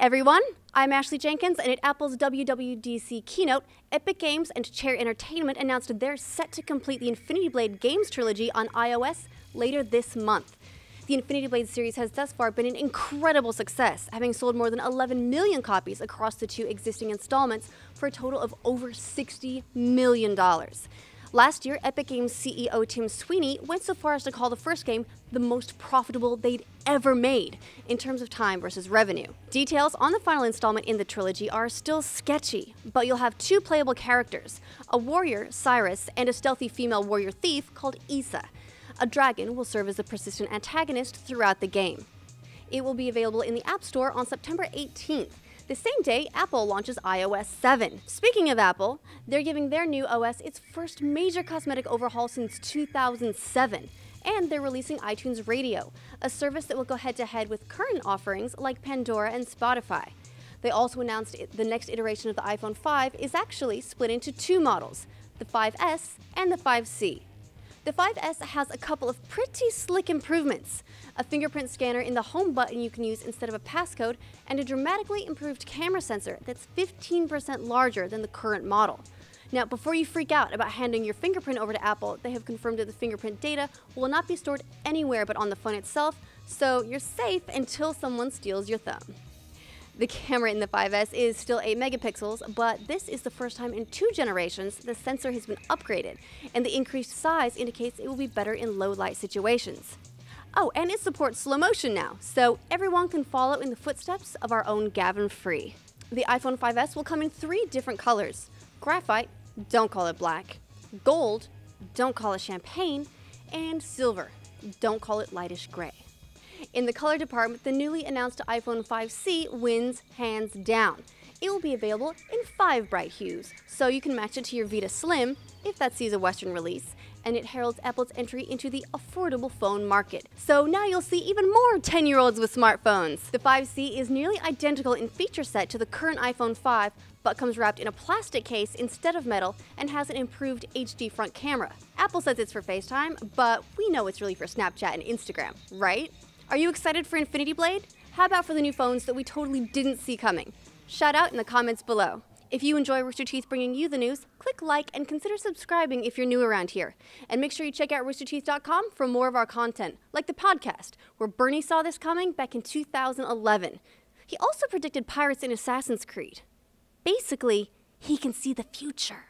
everyone, I'm Ashley Jenkins, and at Apple's WWDC keynote, Epic Games and Chair Entertainment announced they're set to complete the Infinity Blade games trilogy on iOS later this month. The Infinity Blade series has thus far been an incredible success, having sold more than 11 million copies across the two existing installments for a total of over $60 million. Last year, Epic Games CEO Tim Sweeney went so far as to call the first game the most profitable they'd ever made in terms of time versus revenue. Details on the final installment in the trilogy are still sketchy, but you'll have two playable characters, a warrior, Cyrus, and a stealthy female warrior thief called Issa. A dragon will serve as a persistent antagonist throughout the game. It will be available in the App Store on September 18th. The same day, Apple launches iOS 7. Speaking of Apple, they're giving their new OS its first major cosmetic overhaul since 2007. And they're releasing iTunes Radio, a service that will go head-to-head with current offerings like Pandora and Spotify. They also announced the next iteration of the iPhone 5 is actually split into two models, the 5S and the 5C. The 5S has a couple of pretty slick improvements. A fingerprint scanner in the home button you can use instead of a passcode, and a dramatically improved camera sensor that's 15% larger than the current model. Now, before you freak out about handing your fingerprint over to Apple, they have confirmed that the fingerprint data will not be stored anywhere but on the phone itself, so you're safe until someone steals your thumb. The camera in the 5S is still 8 megapixels, but this is the first time in 2 generations the sensor has been upgraded, and the increased size indicates it will be better in low-light situations. Oh, and it supports slow motion now, so everyone can follow in the footsteps of our own Gavin Free. The iPhone 5S will come in 3 different colors: graphite, don't call it black; gold, don't call it champagne; and silver, don't call it lightish gray. In the color department, the newly announced iPhone 5C wins hands down. It will be available in 5 bright hues, so you can match it to your Vita Slim, if that sees a Western release, and it heralds Apple's entry into the affordable phone market. So now you'll see even more 10-year-olds with smartphones. The 5C is nearly identical in feature set to the current iPhone 5, but comes wrapped in a plastic case instead of metal and has an improved HD front camera. Apple says it's for FaceTime, but we know it's really for Snapchat and Instagram, right? Are you excited for Infinity Blade? How about for the new phones that we totally didn't see coming? Shout out in the comments below. If you enjoy Rooster Teeth bringing you the news, click like and consider subscribing if you're new around here. And make sure you check out roosterteeth.com for more of our content, like the podcast, where Bernie saw this coming back in 2011. He also predicted pirates in Assassin's Creed. Basically, he can see the future.